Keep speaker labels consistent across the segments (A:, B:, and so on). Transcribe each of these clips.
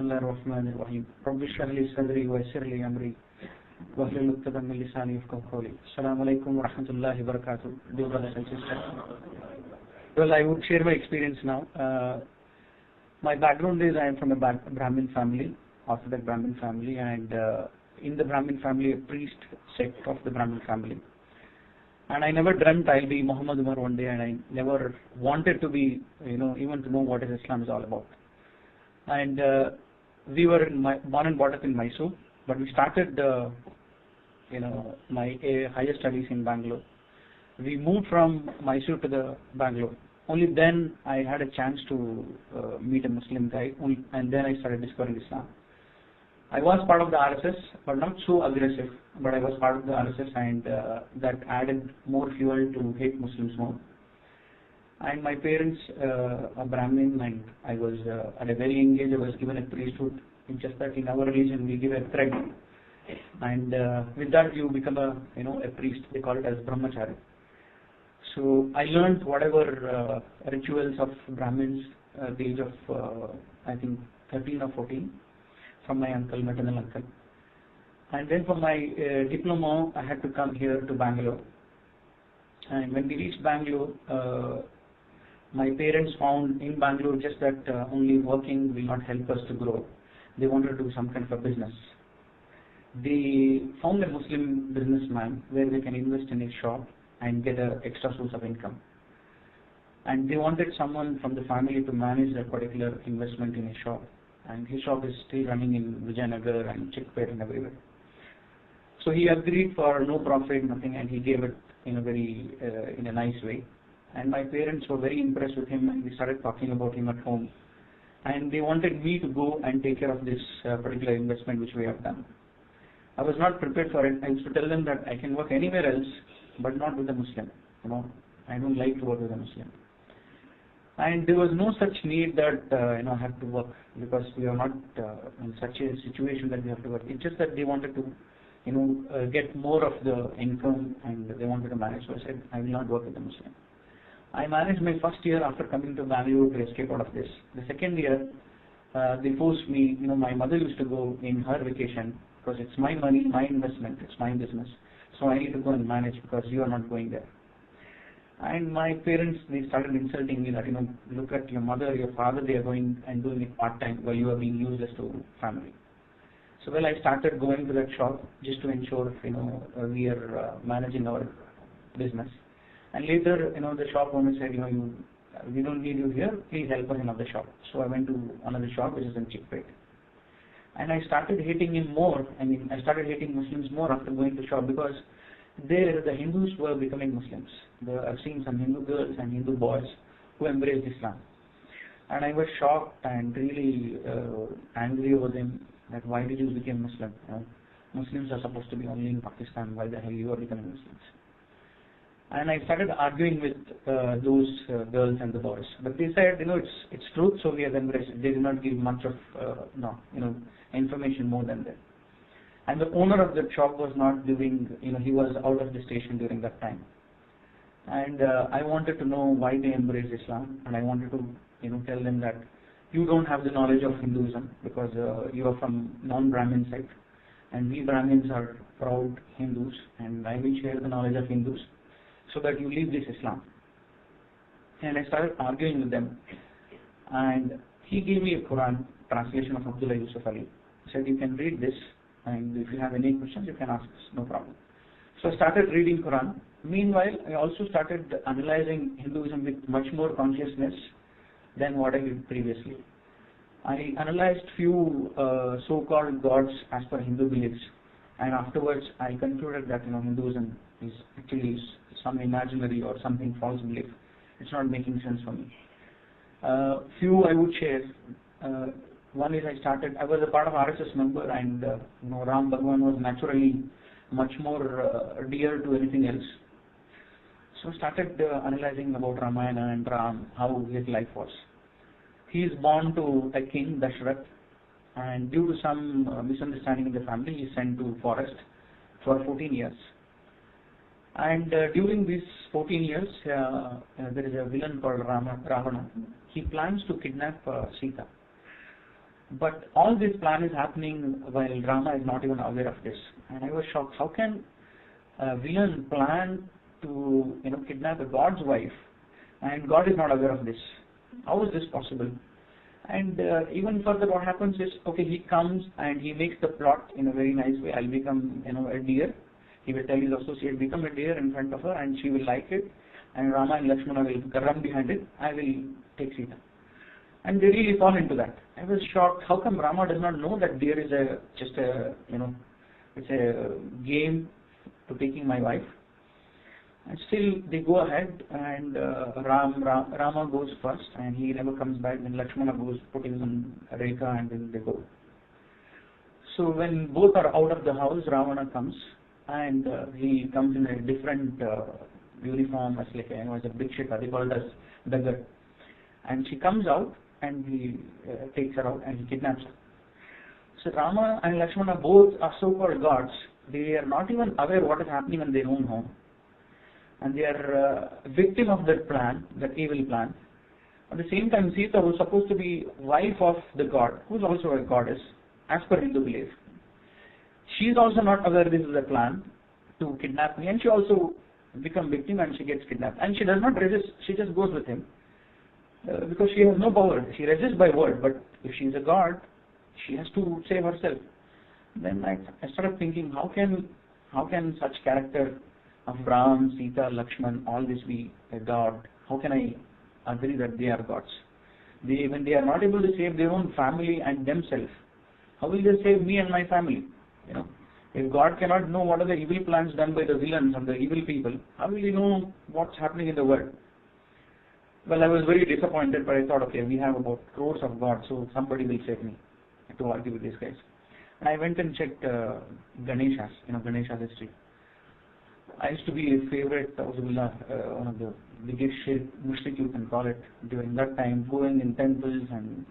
A: Bismillahirrahmanirrahim. Rabbi shrah li sadri wa yassir li amri wahlul 'uqdatam min lisani yafqahu qawli. Assalamu alaikum wa rahmatullahi wa barakatuh. Dear brothers and sisters. Well, I would share my experience now. My background is I am from a Brahmin family, Orthodox Brahmin family, and in the Brahmin family, a priest sect of the Brahmin family. And I never dreamt I'll be Muhammad Umar one day, and I never wanted to be, even to know what Islam is all about. And we were born and brought up in Mysore, but we started, my higher studies in Bangalore. We moved from Mysore to the Bangalore. Only then I had a chance to meet a Muslim guy, and then I started discovering Islam. I was part of the RSS, but not so aggressive, but I was part of the RSS, and that added more fuel to hate Muslims more. And my parents are Brahmin, and I was at a very young age I was given a priesthood. It's just that in our religion we give a thread, and with that you become a priest. They call it as brahmachari. So I learned whatever rituals of Brahmins at the age of I think 13 or 14 from my uncle, maternal uncle. And then for my diploma I had to come here to Bangalore. And when we reached Bangalore, my parents found in Bangalore just that only working will not help us to grow. They wanted to do some kind of a business. They found a Muslim businessman where they can invest in his shop and get an extra source of income. And they wanted someone from the family to manage that particular investment in his shop. And his shop is still running in Vijayanagar and Chickpet and everywhere. So he agreed for no profit, nothing, and he gave it in a nice way. And my parents were very impressed with him, and we started talking about him at home. And they wanted me to go and take care of this particular investment which we have done. I was not prepared for it. I used to tell them that I can work anywhere else, but not with a Muslim. I don't like to work with a Muslim. And there was no such need that I had to work, because we are not in such a situation that we have to work. It's just that they wanted to get more of the income, and they wanted to manage. So I said, I will not work with a Muslim. I managed my first year after coming to Bangalore to escape out of this. The second year, they forced me, my mother used to go in her vacation, because it's my money, my investment, it's my business. So I need to go and manage because you are not going there. And my parents, they started insulting me that, look at your mother, your father, they are going and doing it part-time while you are being useless to family. So I started going to that shop just to ensure, we are managing our business. And later, the shop owner said, we don't need you here, please help us in another shop. So I went to another shop which is in Chickpet. And I started hating him more. I started hating Muslims more after going to shop, because there the Hindus were becoming Muslims. I've seen some Hindu girls and Hindu boys who embraced Islam. And I was shocked and really angry over them, that why did you become Muslim? Muslims are supposed to be only in Pakistan, why the hell you are becoming Muslims? And I started arguing with those girls and the boys. But they said, it's truth, so we have embraced it. They did not give much of, information more than that. And the owner of the shop was not doing, he was out of the station during that time. And I wanted to know why they embraced Islam, and I wanted to, tell them that you don't have the knowledge of Hinduism, because you are from non-Brahmin sect, and we Brahmins are proud Hindus, and I will share the knowledge of Hindus, so that you leave this Islam. And I started arguing with them. And he gave me a Quran translation of Abdullah Yusuf Ali. He said, you can read this and if you have any questions, you can ask us, no problem. So I started reading Quran. Meanwhile, I also started analyzing Hinduism with much more consciousness than what I did previously. I analyzed few so-called gods as per Hindu beliefs, and afterwards I concluded that Hinduism is actually some imaginary or something false belief. It's not making sense for me. Few I would share. One is I was a part of RSS member, and Ram Bhagwan was naturally much more dear to anything else. So I started analyzing about Ramayana and Ram, how his life was. He is born to a king, Dashrath, and due to some misunderstanding in the family, he is sent to forest for 14 years. And during these 14 years, there is a villain called Ravana. He plans to kidnap Sita. But all this plan is happening while Rama is not even aware of this. And I was shocked. How can a villain plan to kidnap a God's wife, and God is not aware of this? How is this possible? And even further, what happens is, okay, he comes and he makes the plot in a very nice way. I'll become a deer. He will tell his associate, become a deer in front of her, and she will like it. And Rama and Lakshmana will run behind it. I will take Sita. And they really fall into that. I was shocked. How come Rama does not know that deer is just a game to taking my wife? And still they go ahead, and Rama goes first, and he never comes back. Then Lakshmana goes, putting in Rekha, and then they go. So when both are out of the house, Ravana comes, and he comes in a different uniform, as like as a bhikshika, they call it as beggar. And she comes out, and he takes her out and he kidnaps her. So Rama and Lakshmana both are so-called gods. They are not even aware what is happening in their own home. And they are victim of that plan, that evil plan. At the same time, Sita, who is supposed to be wife of the god, who is also a goddess, as per Hindu belief, she is also not aware this is a plan to kidnap me, and she also becomes victim and she gets kidnapped. And she does not resist, she just goes with him. Because she has no power. She resists by word, but if she is a god, she has to save herself. Then I started thinking, how can such character of Ram, Sita, Lakshman, all this be a god? How can I agree that they are gods? When they are not able to save their own family and themselves, how will they save me and my family? If God cannot know what are the evil plans done by the villains and the evil people, how will he know what's happening in the world? Well, I was very disappointed, but I thought, okay, we have about crores of gods, so somebody will save me to argue with these guys. And I went and checked Ganesha's history. I used to be a favorite, one of the biggest mushrik you can call it, during that time, going in temples and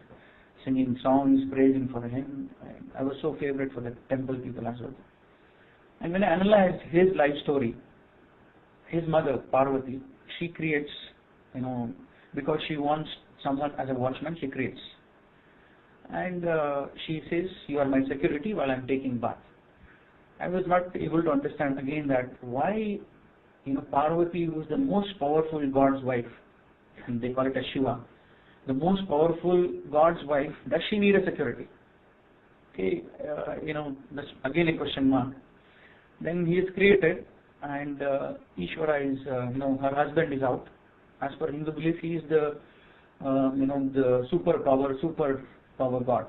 A: singing songs, praising for him. I was so favorite for the temple people as well. And when I analyzed his life story, his mother, Parvati, she creates, because she wants someone as a watchman, she creates. And she says, you are my security while I am taking bath. I was not able to understand again that why, Parvati, who is the most powerful God's wife, and they call it as Shiva, the most powerful God's wife, does she need a security? Okay, that's again a question mark. Then he is created, and Ishvara is, her husband is out. As per Hindu belief, he is the, the super power God.